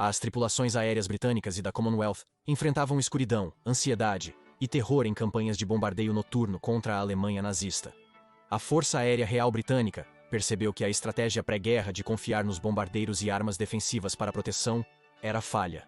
As tripulações aéreas britânicas e da Commonwealth enfrentavam escuridão, ansiedade e terror em campanhas de bombardeio noturno contra a Alemanha nazista. A Força Aérea Real Britânica percebeu que a estratégia pré-guerra de confiar nos bombardeiros e armas defensivas para proteção era falha.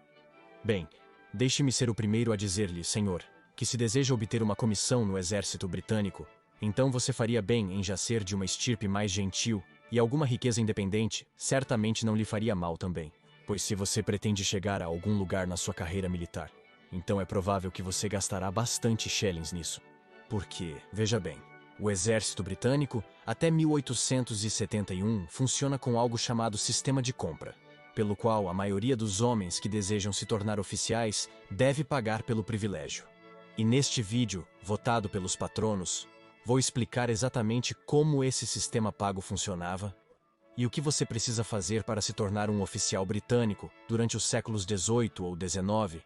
Bem, deixe-me ser o primeiro a dizer-lhe, senhor, que se deseja obter uma comissão no exército britânico, então você faria bem em já ser de uma estirpe mais gentil, e alguma riqueza independente certamente não lhe faria mal também. Pois se você pretende chegar a algum lugar na sua carreira militar, então é provável que você gastará bastante shillings nisso. Porque, veja bem, o exército britânico, até 1871, funciona com algo chamado sistema de compra, pelo qual a maioria dos homens que desejam se tornar oficiais deve pagar pelo privilégio. E neste vídeo, votado pelos patronos, vou explicar exatamente como esse sistema pago funcionava e o que você precisa fazer para se tornar um oficial britânico durante os séculos XVIII ou XIX.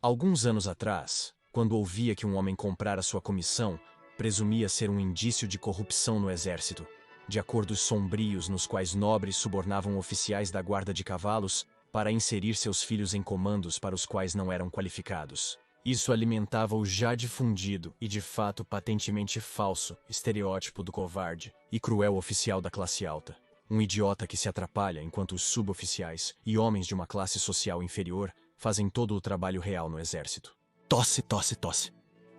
Alguns anos atrás, quando ouvia que um homem comprara sua comissão, presumia ser um indício de corrupção no exército, de acordos sombrios nos quais nobres subornavam oficiais da guarda de cavalos para inserir seus filhos em comandos para os quais não eram qualificados. Isso alimentava o já difundido e de fato patentemente falso estereótipo do covarde e cruel oficial da classe alta. Um idiota que se atrapalha enquanto os suboficiais e homens de uma classe social inferior fazem todo o trabalho real no exército. Tosse, tosse, tosse.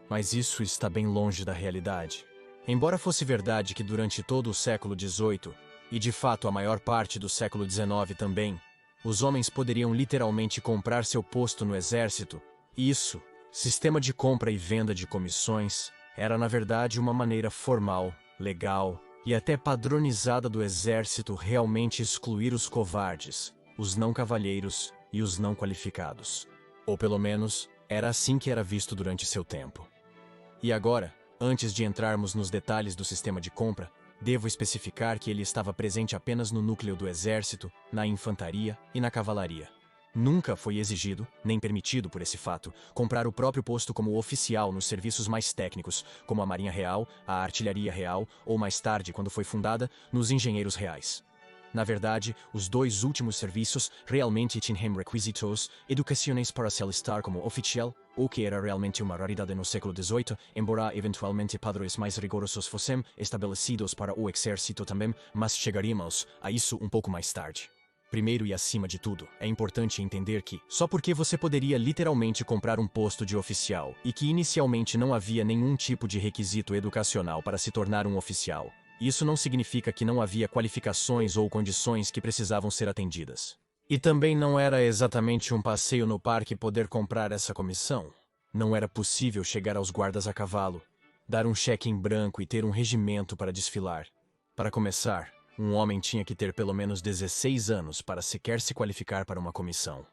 Mas isso está bem longe da realidade. Embora fosse verdade que durante todo o século XVIII, e de fato a maior parte do século XIX também, os homens poderiam literalmente comprar seu posto no exército, isso, sistema de compra e venda de comissões, era na verdade uma maneira formal, legal e até padronizada do exército realmente excluir os covardes, os não cavalheiros e os não qualificados. Ou pelo menos, era assim que era visto durante seu tempo. E agora, antes de entrarmos nos detalhes do sistema de compra, devo especificar que ele estava presente apenas no núcleo do exército, na infantaria e na cavalaria. Nunca foi exigido, nem permitido por esse fato, comprar o próprio posto como oficial nos serviços mais técnicos, como a Marinha Real, a Artilharia Real ou mais tarde, quando foi fundada, nos Engenheiros Reais. Na verdade, os dois últimos serviços realmente tinham requisitos educacionais para se alistar como oficial, o que era realmente uma raridade no século XVIII, embora eventualmente padrões mais rigorosos fossem estabelecidos para o exército também, mas chegaríamos a isso um pouco mais tarde. Primeiro e acima de tudo, é importante entender que, só porque você poderia literalmente comprar um posto de oficial e que inicialmente não havia nenhum tipo de requisito educacional para se tornar um oficial, isso não significa que não havia qualificações ou condições que precisavam ser atendidas. E também não era exatamente um passeio no parque poder comprar essa comissão. Não era possível chegar aos guardas a cavalo, dar um cheque em branco e ter um regimento para desfilar. Para começar, um homem tinha que ter pelo menos 16 anos para sequer se qualificar para uma comissão.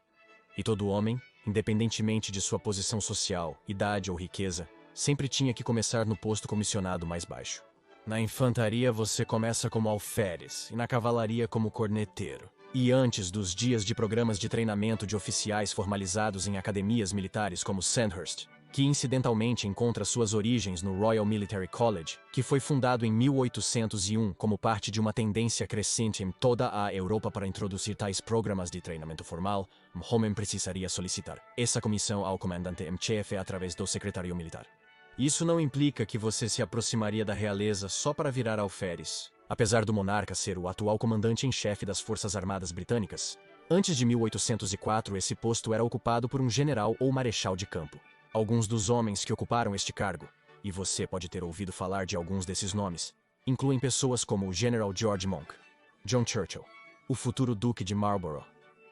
E todo homem, independentemente de sua posição social, idade ou riqueza, sempre tinha que começar no posto comissionado mais baixo. Na infantaria você começa como alferes e na cavalaria como corneteiro. E antes dos dias de programas de treinamento de oficiais formalizados em academias militares como Sandhurst, que incidentalmente encontra suas origens no Royal Military College, que foi fundado em 1801 como parte de uma tendência crescente em toda a Europa para introduzir tais programas de treinamento formal, o homem precisaria solicitar essa comissão ao comandante em chefe através do secretário militar. Isso não implica que você se aproximaria da realeza só para virar alferes. Apesar do monarca ser o atual comandante em chefe das Forças Armadas Britânicas, antes de 1804 esse posto era ocupado por um general ou marechal de campo. Alguns dos homens que ocuparam este cargo, e você pode ter ouvido falar de alguns desses nomes, incluem pessoas como o General George Monk, John Churchill, o futuro Duque de Marlborough,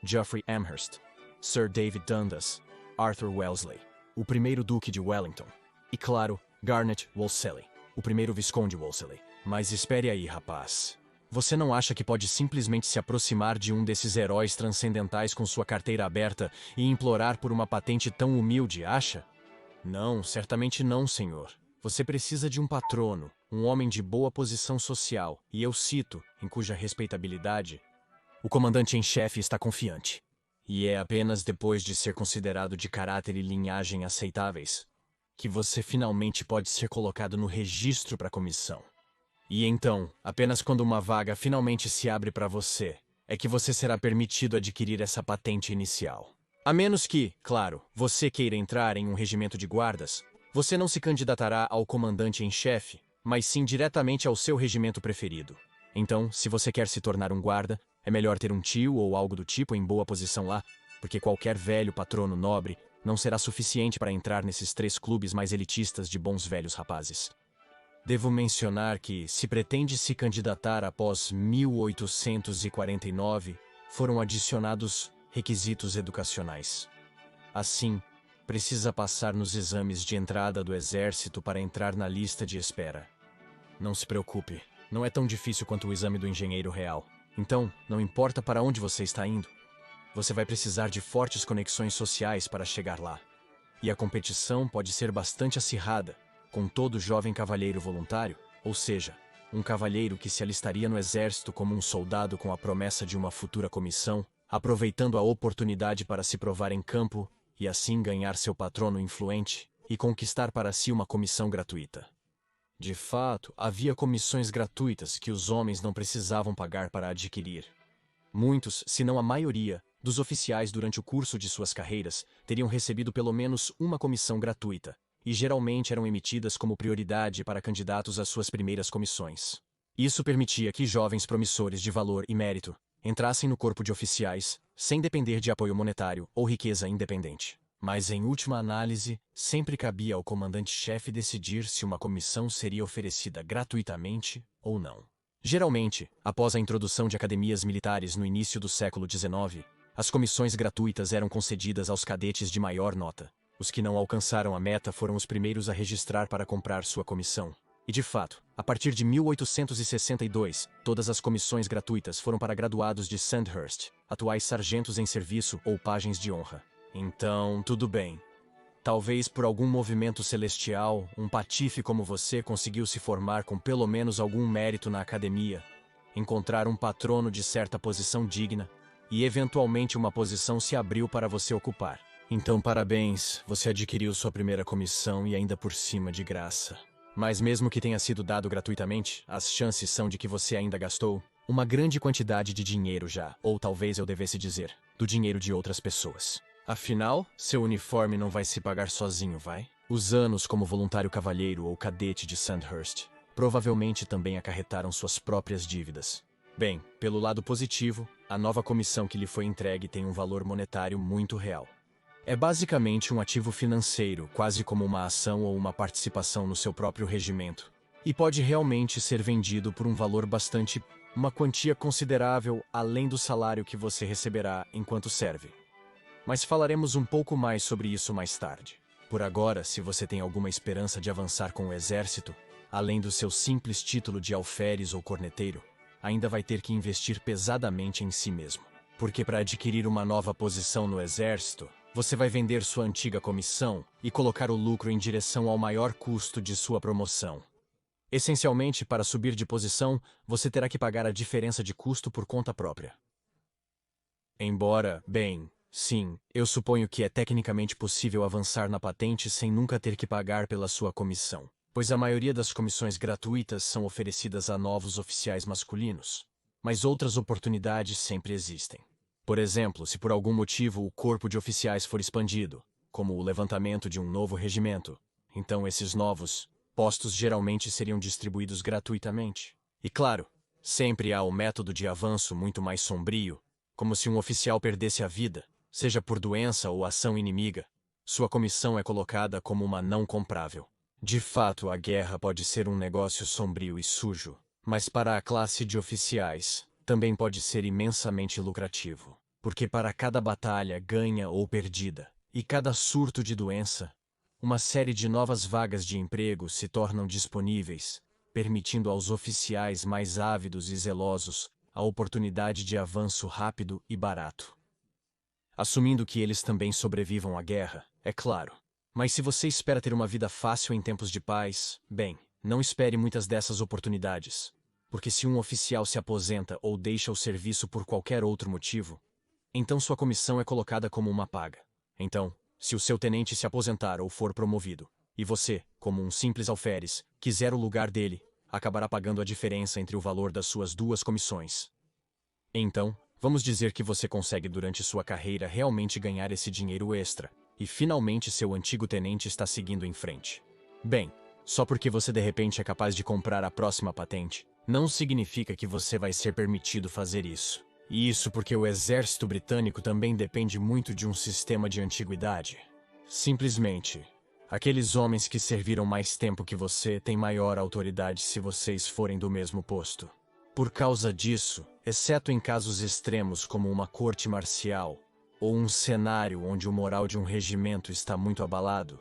Geoffrey Amherst, Sir David Dundas, Arthur Wellesley, o primeiro Duque de Wellington, e claro, Garnet Wolseley, o primeiro Visconde Wolseley. Mas espere aí, rapaz. Você não acha que pode simplesmente se aproximar de um desses heróis transcendentais com sua carteira aberta e implorar por uma patente tão humilde, acha? Não, certamente não, senhor. Você precisa de um patrono, um homem de boa posição social, e eu cito, em cuja respeitabilidade, o comandante em chefe está confiante. E é apenas depois de ser considerado de caráter e linhagem aceitáveis que você finalmente pode ser colocado no registro para comissão. E então, apenas quando uma vaga finalmente se abre para você, é que você será permitido adquirir essa patente inicial. A menos que, claro, você queira entrar em um regimento de guardas, você não se candidatará ao comandante em chefe, mas sim diretamente ao seu regimento preferido. Então, se você quer se tornar um guarda, é melhor ter um tio ou algo do tipo em boa posição lá, porque qualquer velho patrono nobre não será suficiente para entrar nesses 3 clubes mais elitistas de bons velhos rapazes. Devo mencionar que, se pretende se candidatar após 1849, foram adicionados requisitos educacionais. Assim, precisa passar nos exames de entrada do exército para entrar na lista de espera. Não se preocupe, não é tão difícil quanto o exame do engenheiro real. Então, não importa para onde você está indo, você vai precisar de fortes conexões sociais para chegar lá. E a competição pode ser bastante acirrada, com todo jovem cavalheiro voluntário, ou seja, um cavalheiro que se alistaria no exército como um soldado com a promessa de uma futura comissão, aproveitando a oportunidade para se provar em campo e assim ganhar seu patrono influente e conquistar para si uma comissão gratuita. De fato, havia comissões gratuitas que os homens não precisavam pagar para adquirir. Muitos, se não a maioria, dos oficiais durante o curso de suas carreiras teriam recebido pelo menos uma comissão gratuita, e geralmente eram emitidas como prioridade para candidatos às suas primeiras comissões. Isso permitia que jovens promissores de valor e mérito entrassem no corpo de oficiais, sem depender de apoio monetário ou riqueza independente. Mas, em última análise, sempre cabia ao comandante-chefe decidir se uma comissão seria oferecida gratuitamente ou não. Geralmente, após a introdução de academias militares no início do século XIX, as comissões gratuitas eram concedidas aos cadetes de maior nota. Os que não alcançaram a meta foram os primeiros a registrar para comprar sua comissão. E de fato, a partir de 1862, todas as comissões gratuitas foram para graduados de Sandhurst, atuais sargentos em serviço ou pajens de honra. Então, tudo bem. Talvez por algum movimento celestial, um patife como você conseguiu se formar com pelo menos algum mérito na academia, encontrar um patrono de certa posição digna, e eventualmente uma posição se abriu para você ocupar. Então, parabéns, você adquiriu sua primeira comissão e ainda por cima de graça. Mas mesmo que tenha sido dado gratuitamente, as chances são de que você ainda gastou uma grande quantidade de dinheiro já, ou talvez eu devesse dizer, do dinheiro de outras pessoas. Afinal, seu uniforme não vai se pagar sozinho, vai? Os anos como voluntário cavalheiro ou cadete de Sandhurst provavelmente também acarretaram suas próprias dívidas. Bem, pelo lado positivo, a nova comissão que lhe foi entregue tem um valor monetário muito real. É basicamente um ativo financeiro, quase como uma ação ou uma participação no seu próprio regimento, e pode realmente ser vendido por um valor uma quantia considerável além do salário que você receberá enquanto serve. Mas falaremos um pouco mais sobre isso mais tarde. Por agora, se você tem alguma esperança de avançar com o exército, além do seu simples título de alferes ou corneteiro, ainda vai ter que investir pesadamente em si mesmo. Porque para adquirir uma nova posição no exército, você vai vender sua antiga comissão e colocar o lucro em direção ao maior custo de sua promoção. Essencialmente, para subir de posição, você terá que pagar a diferença de custo por conta própria. Embora, bem, sim, eu suponho que é tecnicamente possível avançar na patente sem nunca ter que pagar pela sua comissão, pois a maioria das comissões gratuitas são oferecidas a novos oficiais masculinos, mas outras oportunidades sempre existem. Por exemplo, se por algum motivo o corpo de oficiais for expandido, como o levantamento de um novo regimento, então esses novos postos geralmente seriam distribuídos gratuitamente. E claro, sempre há o método de avanço muito mais sombrio, como se um oficial perdesse a vida, seja por doença ou ação inimiga. Sua comissão é colocada como uma não comprável. De fato, a guerra pode ser um negócio sombrio e sujo, mas para a classe de oficiais, também pode ser imensamente lucrativo, porque para cada batalha ganha ou perdida, e cada surto de doença, uma série de novas vagas de emprego se tornam disponíveis, permitindo aos oficiais mais ávidos e zelosos a oportunidade de avanço rápido e barato. Assumindo que eles também sobrevivam à guerra, é claro. Mas se você espera ter uma vida fácil em tempos de paz, bem, não espere muitas dessas oportunidades. Porque se um oficial se aposenta ou deixa o serviço por qualquer outro motivo, então sua comissão é colocada como uma paga. Então, se o seu tenente se aposentar ou for promovido, e você, como um simples alferes, quiser o lugar dele, acabará pagando a diferença entre o valor das suas duas comissões. Então, vamos dizer que você consegue durante sua carreira realmente ganhar esse dinheiro extra, e finalmente seu antigo tenente está seguindo em frente. Bem, só porque você de repente é capaz de comprar a próxima patente, não significa que você vai ser permitido fazer isso. E isso porque o exército britânico também depende muito de um sistema de antiguidade. Simplesmente, aqueles homens que serviram mais tempo que você têm maior autoridade se vocês forem do mesmo posto. Por causa disso, exceto em casos extremos como uma corte marcial, ou um cenário onde o moral de um regimento está muito abalado,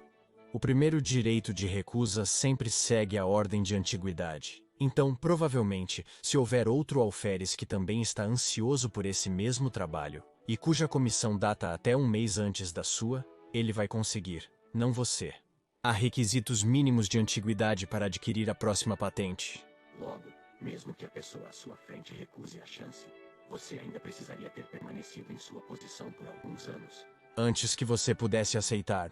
o primeiro direito de recusa sempre segue a ordem de antiguidade. Então, provavelmente, se houver outro alferes que também está ansioso por esse mesmo trabalho, e cuja comissão data até um mês antes da sua, ele vai conseguir, não você. Há requisitos mínimos de antiguidade para adquirir a próxima patente. Logo, mesmo que a pessoa à sua frente recuse a chance, você ainda precisaria ter permanecido em sua posição por alguns anos. Antes que você pudesse aceitar.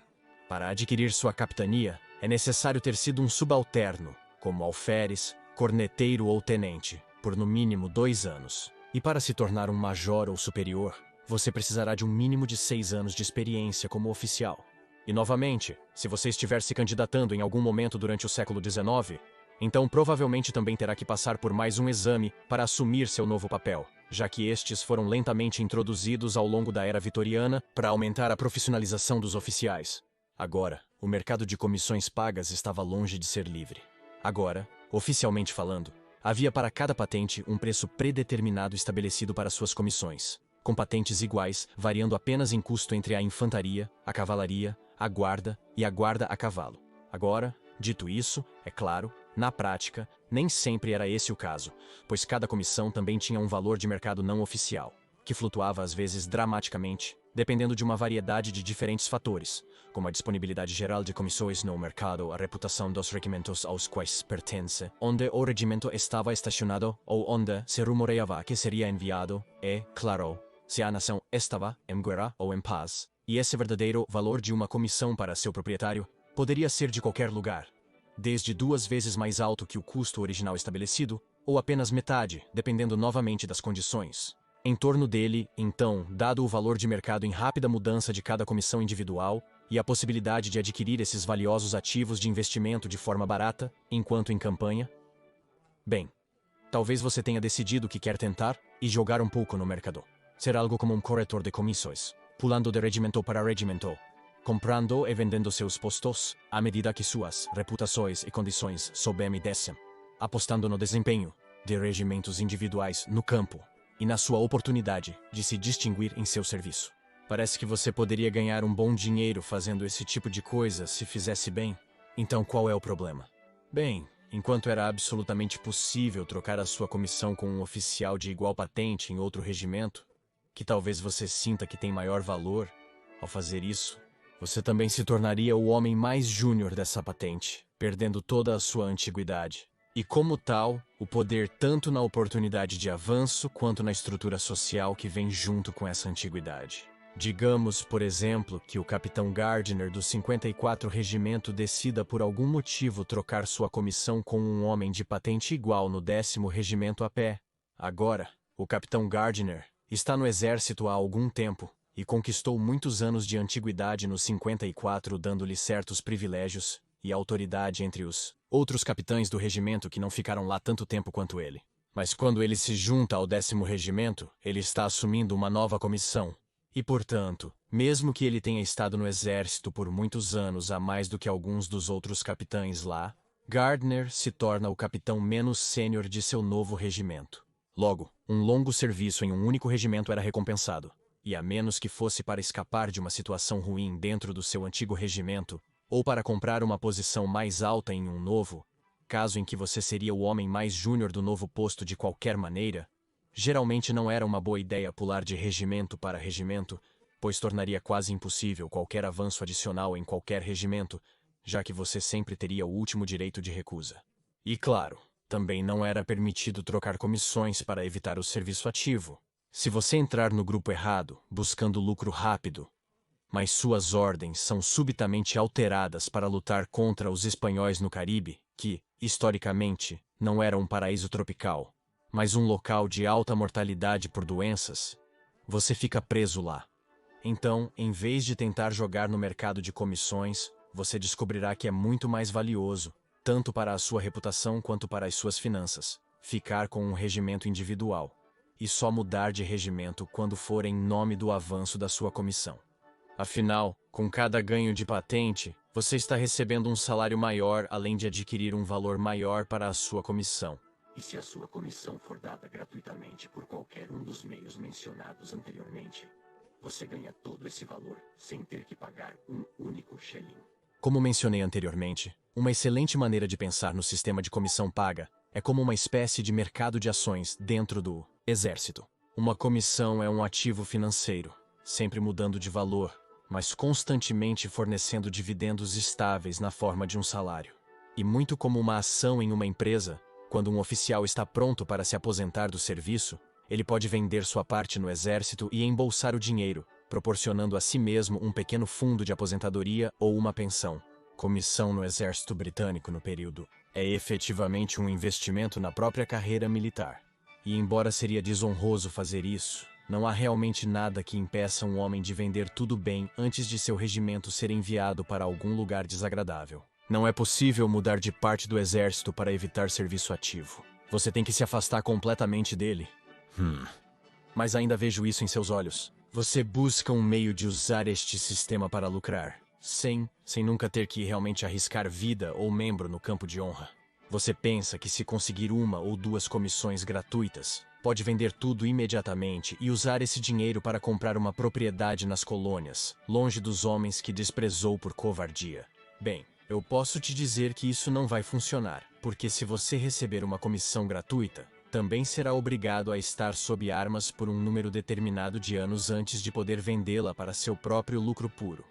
Para adquirir sua capitania, é necessário ter sido um subalterno, como alferes, corneteiro ou tenente, por no mínimo 2 anos. E para se tornar um major ou superior, você precisará de um mínimo de 6 anos de experiência como oficial. E novamente, se você estiver se candidatando em algum momento durante o século XIX, então provavelmente também terá que passar por mais um exame para assumir seu novo papel, já que estes foram lentamente introduzidos ao longo da era vitoriana para aumentar a profissionalização dos oficiais. Agora, o mercado de comissões pagas estava longe de ser livre. Agora, oficialmente falando, havia para cada patente um preço predeterminado estabelecido para suas comissões, com patentes iguais, variando apenas em custo entre a infantaria, a cavalaria, a guarda e a guarda a cavalo. Agora, dito isso, é claro, na prática, nem sempre era esse o caso, pois cada comissão também tinha um valor de mercado não oficial, que flutuava às vezes dramaticamente, dependendo de uma variedade de diferentes fatores, como a disponibilidade geral de comissões no mercado, a reputação dos regimentos aos quais pertence, onde o regimento estava estacionado ou onde se rumoreava que seria enviado e, claro, se a nação estava em guerra ou em paz. E esse verdadeiro valor de uma comissão para seu proprietário poderia ser de qualquer lugar, desde 2 vezes mais alto que o custo original estabelecido, ou apenas metade, dependendo novamente das condições. Em torno dele, então, dado o valor de mercado em rápida mudança de cada comissão individual e a possibilidade de adquirir esses valiosos ativos de investimento de forma barata, enquanto em campanha, bem, talvez você tenha decidido que quer tentar e jogar um pouco no mercado. Ser algo como um corretor de comissões, pulando de regimento para regimento, comprando e vendendo seus postos à medida que suas reputações e condições sobem e descem, apostando no desempenho de regimentos individuais no campo e na sua oportunidade de se distinguir em seu serviço. Parece que você poderia ganhar um bom dinheiro fazendo esse tipo de coisa se fizesse bem. Então qual é o problema? Bem, enquanto era absolutamente possível trocar a sua comissão com um oficial de igual patente em outro regimento, que talvez você sinta que tem maior valor, ao fazer isso, você também se tornaria o homem mais júnior dessa patente, perdendo toda a sua antiguidade. E como tal, o poder tanto na oportunidade de avanço quanto na estrutura social que vem junto com essa antiguidade. Digamos, por exemplo, que o capitão Gardner do 54 Regimento decida por algum motivo trocar sua comissão com um homem de patente igual no 10º Regimento a pé. Agora, o capitão Gardner está no exército há algum tempo e conquistou muitos anos de antiguidade no 54, dando-lhe certos privilégios e autoridade entre os outros capitães do regimento que não ficaram lá tanto tempo quanto ele. Mas quando ele se junta ao 10º Regimento, ele está assumindo uma nova comissão. E, portanto, mesmo que ele tenha estado no exército por muitos anos a mais do que alguns dos outros capitães lá, Gardner se torna o capitão menos sênior de seu novo regimento. Logo, um longo serviço em um único regimento era recompensado, e a menos que fosse para escapar de uma situação ruim dentro do seu antigo regimento, ou para comprar uma posição mais alta em um novo, caso em que você seria o homem mais júnior do novo posto de qualquer maneira, geralmente não era uma boa ideia pular de regimento para regimento, pois tornaria quase impossível qualquer avanço adicional em qualquer regimento, já que você sempre teria o último direito de recusa. E claro, também não era permitido trocar comissões para evitar o serviço ativo. Se você entrar no grupo errado, buscando lucro rápido, mas suas ordens são subitamente alteradas para lutar contra os espanhóis no Caribe, que, historicamente, não era um paraíso tropical, mas um local de alta mortalidade por doenças. Você fica preso lá. Então, em vez de tentar jogar no mercado de comissões, você descobrirá que é muito mais valioso, tanto para a sua reputação quanto para as suas finanças, ficar com um regimento individual, e só mudar de regimento quando for em nome do avanço da sua comissão. Afinal, com cada ganho de patente, você está recebendo um salário maior além de adquirir um valor maior para a sua comissão. E se a sua comissão for dada gratuitamente por qualquer um dos meios mencionados anteriormente, você ganha todo esse valor sem ter que pagar um único shilling. Como mencionei anteriormente, uma excelente maneira de pensar no sistema de comissão paga é como uma espécie de mercado de ações dentro do exército. Uma comissão é um ativo financeiro, sempre mudando de valor, mas constantemente fornecendo dividendos estáveis na forma de um salário. E muito como uma ação em uma empresa, quando um oficial está pronto para se aposentar do serviço, ele pode vender sua parte no exército e embolsar o dinheiro, proporcionando a si mesmo um pequeno fundo de aposentadoria ou uma pensão. Comissão no exército britânico no período é efetivamente um investimento na própria carreira militar. E embora seria desonroso fazer isso, não há realmente nada que impeça um homem de vender tudo bem antes de seu regimento ser enviado para algum lugar desagradável. Não é possível mudar de parte do exército para evitar serviço ativo. Você tem que se afastar completamente dele. Mas ainda vejo isso em seus olhos. Você busca um meio de usar este sistema para lucrar, sem nunca ter que realmente arriscar vida ou membro no campo de honra. Você pensa que se conseguir uma ou duas comissões gratuitas, pode vender tudo imediatamente e usar esse dinheiro para comprar uma propriedade nas colônias, longe dos homens que desprezou por covardia. Bem, eu posso te dizer que isso não vai funcionar, porque se você receber uma comissão gratuita, também será obrigado a estar sob armas por um número determinado de anos antes de poder vendê-la para seu próprio lucro puro.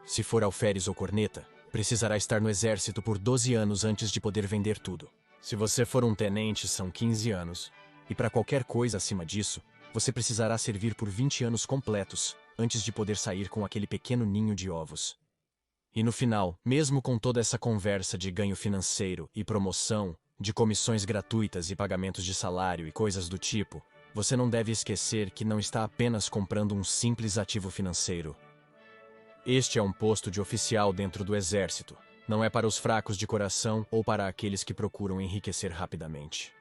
Se for alferes ou corneta, precisará estar no exército por 12 anos antes de poder vender tudo. Se você for um tenente, são 15 anos. E para qualquer coisa acima disso, você precisará servir por 20 anos completos antes de poder sair com aquele pequeno ninho de ovos. E no final, mesmo com toda essa conversa de ganho financeiro e promoção, de comissões gratuitas e pagamentos de salário e coisas do tipo, você não deve esquecer que não está apenas comprando um simples ativo financeiro. Este é um posto de oficial dentro do exército. Não é para os fracos de coração ou para aqueles que procuram enriquecer rapidamente.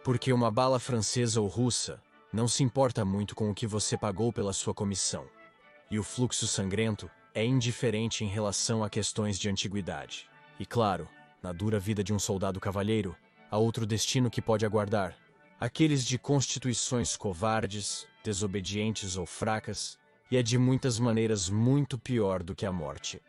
Porque uma bala francesa ou russa não se importa muito com o que você pagou pela sua comissão. E o fluxo sangrento é indiferente em relação a questões de antiguidade. E claro, na dura vida de um soldado cavalheiro, há outro destino que pode aguardar. Aqueles de constituições covardes, desobedientes ou fracas, e é de muitas maneiras muito pior do que a morte.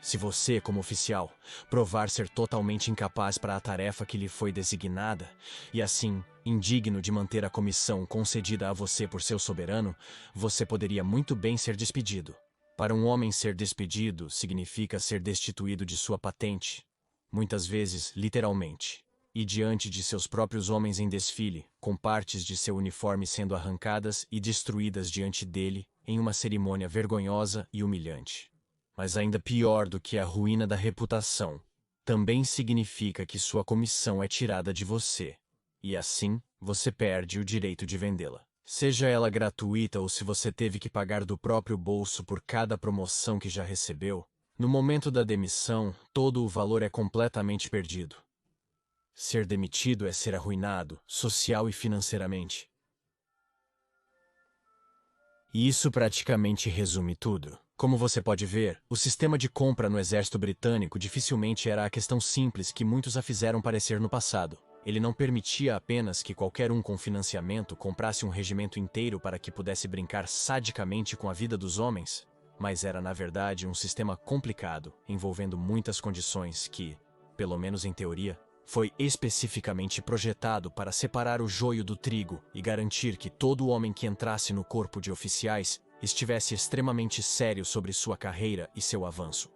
Se você, como oficial, provar ser totalmente incapaz para a tarefa que lhe foi designada, e assim, indigno de manter a comissão concedida a você por seu soberano, você poderia muito bem ser despedido. Para um homem ser despedido significa ser destituído de sua patente, muitas vezes literalmente, e diante de seus próprios homens em desfile, com partes de seu uniforme sendo arrancadas e destruídas diante dele em uma cerimônia vergonhosa e humilhante. Mas ainda pior do que a ruína da reputação, também significa que sua comissão é tirada de você, e assim você perde o direito de vendê-la. Seja ela gratuita ou se você teve que pagar do próprio bolso por cada promoção que já recebeu, no momento da demissão, todo o valor é completamente perdido. Ser demitido é ser arruinado, social e financeiramente. E isso praticamente resume tudo. Como você pode ver, o sistema de compra no exército britânico dificilmente era a questão simples que muitos a fizeram parecer no passado. Ele não permitia apenas que qualquer um com financiamento comprasse um regimento inteiro para que pudesse brincar sadicamente com a vida dos homens, mas era na verdade um sistema complicado, envolvendo muitas condições que, pelo menos em teoria, foi especificamente projetado para separar o joio do trigo e garantir que todo homem que entrasse no corpo de oficiais estivesse extremamente sério sobre sua carreira e seu avanço.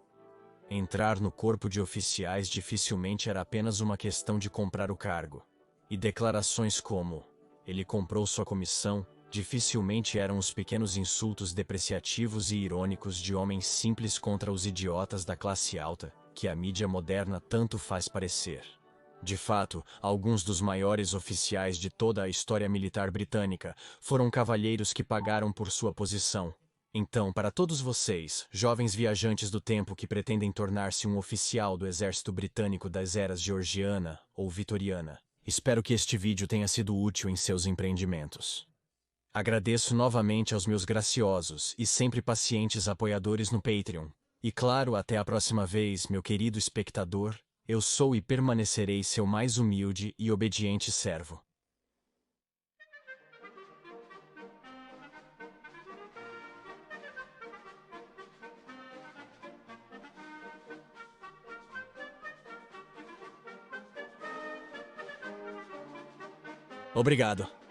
Entrar no corpo de oficiais dificilmente era apenas uma questão de comprar o cargo. E declarações como "ele comprou sua comissão" Dificilmente eram os pequenos insultos depreciativos e irônicos de homens simples contra os idiotas da classe alta, que a mídia moderna tanto faz parecer. De fato, alguns dos maiores oficiais de toda a história militar britânica foram cavalheiros que pagaram por sua posição. Então, para todos vocês, jovens viajantes do tempo que pretendem tornar-se um oficial do exército britânico das eras georgiana ou vitoriana, espero que este vídeo tenha sido útil em seus empreendimentos. Agradeço novamente aos meus graciosos e sempre pacientes apoiadores no Patreon. E claro, até a próxima vez, meu querido espectador, eu sou e permanecerei seu mais humilde e obediente servo. Obrigado.